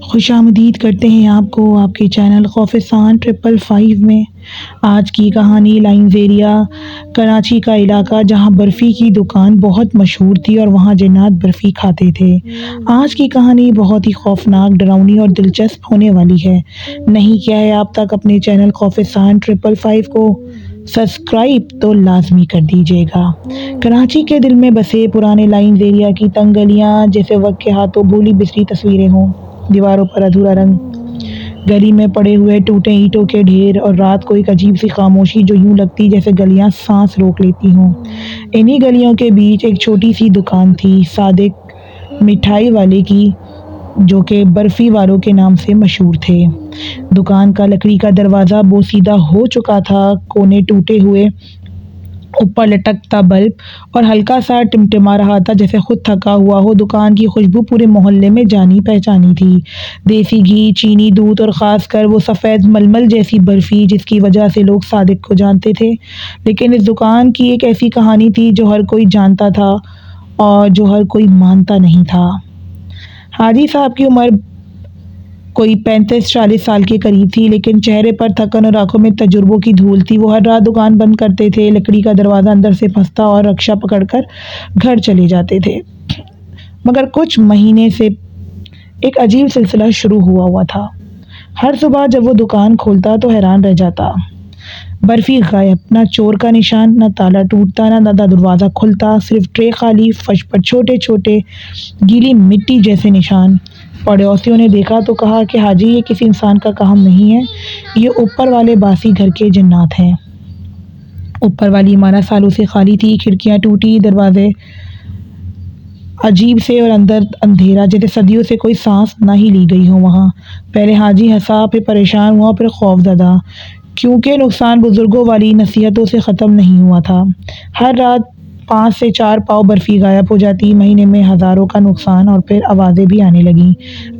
خوش آمدید کرتے ہیں آپ کو آپ کے چینل خوفستان 555 میں۔ آج کی کہانی لائنز ایریا کراچی کا علاقہ جہاں برفی کی دکان بہت مشہور تھی اور وہاں جنات برفی کھاتے تھے۔ آج کی کہانی بہت ہی خوفناک، ڈراؤنی اور دلچسپ ہونے والی ہے۔ نہیں کیا ہے آپ تک اپنے چینل خوفستان 555 کو سبسکرائب تو لازمی کر دیجیے گا۔ کراچی کے دل میں بسے پرانے لائنز ایریا کی تنگ گلیاں جیسے وقت کے ہاتھوں بھولی بسری تصویریں ہوں، دیواروں پر ادھورا رنگ، گلی میں پڑے ہوئے ٹوٹے اینٹوں کے ڈھیر، اور رات کو ایک عجیب سی خاموشی جو یوں لگتی جیسے گلیاں سانس روک لیتی ہوں۔ انہی گلیوں کے بیچ ایک چھوٹی سی دکان تھی صادق مٹھائی والے کی، جو کہ برفی والوں کے نام سے مشہور تھے۔ دکان کا لکڑی کا دروازہ بوسیدہ ہو چکا تھا، کونے ٹوٹے ہوئے، اوپر لٹکتا بلب اور ہلکا سا ٹمٹما رہا تھا جیسے خود تھکا ہوا ہو۔ دکان کی خوشبو پورے محلے میں جانی پہچانی تھی، دیسی گھی، چینی، دودھ اور خاص کر وہ سفید ململ جیسی برفی جس کی وجہ سے لوگ صادق کو جانتے تھے۔ لیکن اس دکان کی ایک ایسی کہانی تھی جو ہر کوئی جانتا تھا اور جو ہر کوئی مانتا نہیں تھا۔ حاجی صاحب کی عمر کوئی 35-40 سال کے قریب تھی، لیکن چہرے پر تھکن اور آنکھوں میں تجربوں کی دھول تھی۔ وہ ہر رات دکان بند کرتے تھے، لکڑی کا دروازہ اندر سے پھنستا اور رکشہ پکڑ کر گھر چلے جاتے تھے۔ مگر کچھ مہینے سے ایک عجیب سلسلہ شروع ہوا تھا۔ ہر صبح جب وہ دکان کھولتا تو حیران رہ جاتا۔ برفی غائب، نہ چور کا نشان، نہ تالا ٹوٹتا، نہ دروازہ کھلتا، صرف ٹرے خالی، فرش پر چھوٹے چھوٹے گیلی مٹی جیسے نشان۔ پڑوسیوں نے دیکھا تو کہا کہ حاجی یہ کسی انسان کا کام نہیں ہے، یہ اوپر والے باسی گھر کے جنات ہیں۔ اوپر والی عمارت سالوں سے خالی تھی، کھڑکیاں ٹوٹی، دروازے عجیب سے اور اندر اندھیرا جیسے صدیوں سے کوئی سانس نہ ہی لی گئی ہو وہاں۔ پہلے حاجی ہنسا، پھر پریشان ہوا، پھر خوف زدہ، کیونکہ نقصان بزرگوں والی نصیحتوں سے ختم نہیں ہوا تھا۔ ہر رات 5 سے 4 پاؤ برفی غائب ہو جاتی، مہینے میں ہزاروں کا نقصان، اور پھر آوازیں بھی آنے لگیں۔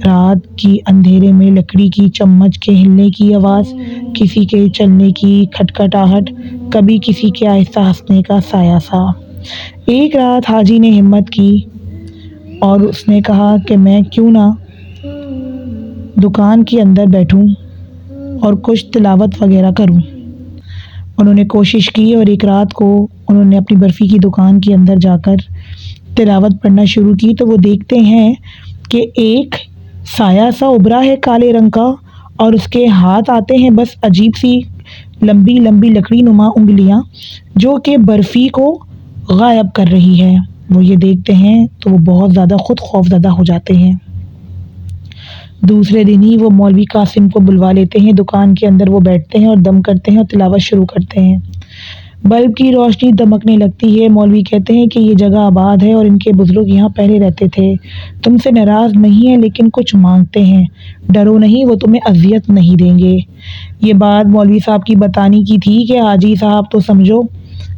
رات کی اندھیرے میں لکڑی کی چمچ کے ہلنے کی آواز، کسی کے چلنے کی کھٹکھٹاہٹ، کبھی کسی کے آہستہ ہنسنے کا سایہ سا۔ ایک رات حاجی نے ہمت کی اور اس نے کہا کہ میں کیوں نہ دکان کے اندر بیٹھوں اور کچھ تلاوت وغیرہ کروں۔ انہوں نے کوشش کی اور ایک رات کو انہوں نے اپنی برفی کی دکان کے اندر جا کر تلاوت پڑھنا شروع کی تو وہ دیکھتے ہیں کہ ایک سایہ سا ابھرا ہے کالے رنگ کا، اور اس کے ہاتھ آتے ہیں بس عجیب سی لمبی لمبی لکڑی نما انگلیاں جو کہ برفی کو غائب کر رہی ہے۔ وہ یہ دیکھتے ہیں تو وہ بہت زیادہ خود خوف زدہ ہو جاتے ہیں۔ دوسرے دن ہی وہ مولوی قاسم کو بلوا لیتے ہیں، دکان کے اندر وہ بیٹھتے ہیں اور دم کرتے ہیں اور تلاوت شروع کرتے ہیں۔ بلب کی روشنی دمکنے لگتی ہے۔ مولوی کہتے ہیں کہ یہ جگہ آباد ہے اور ان کے بزرگ یہاں پہلے رہتے تھے، تم سے ناراض نہیں ہیں لیکن کچھ مانگتے ہیں، ڈرو نہیں، وہ تمہیں اذیت نہیں دیں گے۔ یہ بات مولوی صاحب کی بتانے کی تھی کہ حاجی صاحب تو سمجھو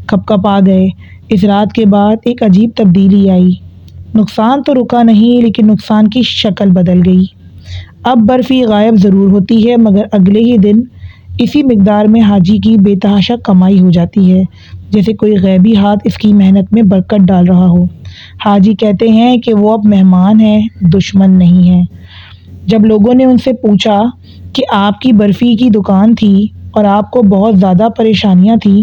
کپ آ گئے۔ اس رات کے بعد ایک عجیب تبدیلی آئی، نقصان تو رکا نہیں لیکن نقصان کی شکل بدل گئی۔ اب برفی غائب ضرور ہوتی ہے مگر اگلے ہی دن اسی مقدار میں حاجی کی بے تحاشا کمائی ہو جاتی ہے، جیسے کوئی غیبی ہاتھ اس کی محنت میں برکت ڈال رہا ہو۔ حاجی کہتے ہیں کہ وہ اب مہمان ہیں، دشمن نہیں ہیں۔ جب لوگوں نے ان سے پوچھا کہ آپ کی برفی کی دکان تھی اور آپ کو بہت زیادہ پریشانیاں تھیں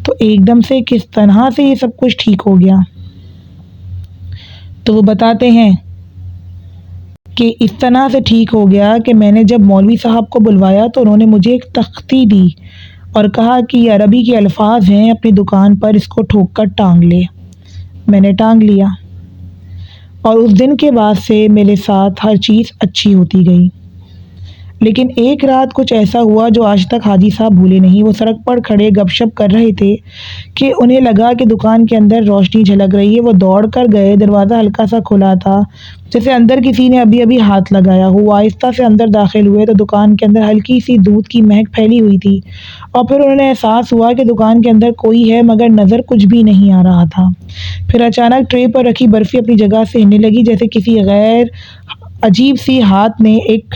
تو ایک دم سے کس طرح سے یہ سب کچھ ٹھیک ہو گیا، تو وہ بتاتے ہیں کہ اس طرح سے ٹھیک ہو گیا کہ میں نے جب مولوی صاحب کو بلوایا تو انہوں نے مجھے ایک تختی دی اور کہا کہ یہ عربی کے الفاظ ہیں، اپنی دکان پر اس کو ٹھوک کر ٹانگ لے۔ میں نے ٹانگ لیا اور اس دن کے بعد سے میرے ساتھ ہر چیز اچھی ہوتی گئی۔ لیکن ایک رات کچھ ایسا ہوا جو آج تک حاجی صاحب بھولے نہیں۔ وہ سڑک پر کھڑے گپ شپ کر رہے تھے کہ انہیں لگا کہ دکان کے اندر روشنی جھلک رہی ہے۔ وہ دوڑ کر گئے، دروازہ ہلکا سا کھلا تھا جیسے اندر کسی نے ابھی ہاتھ لگایا ہو۔ وہ آہستہ سے اندر داخل ہوئے تو دکان کے اندر ہلکی سی دودھ کی مہک پھیلی ہوئی تھی، اور پھر انہیں احساس ہوا کہ دکان کے اندر کوئی ہے مگر نظر کچھ بھی نہیں آ رہا تھا۔ پھر اچانک ٹرے پر رکھی برفی اپنی جگہ سے ہلنے لگی جیسے کسی غیر عجیب سی ہاتھ نے ایک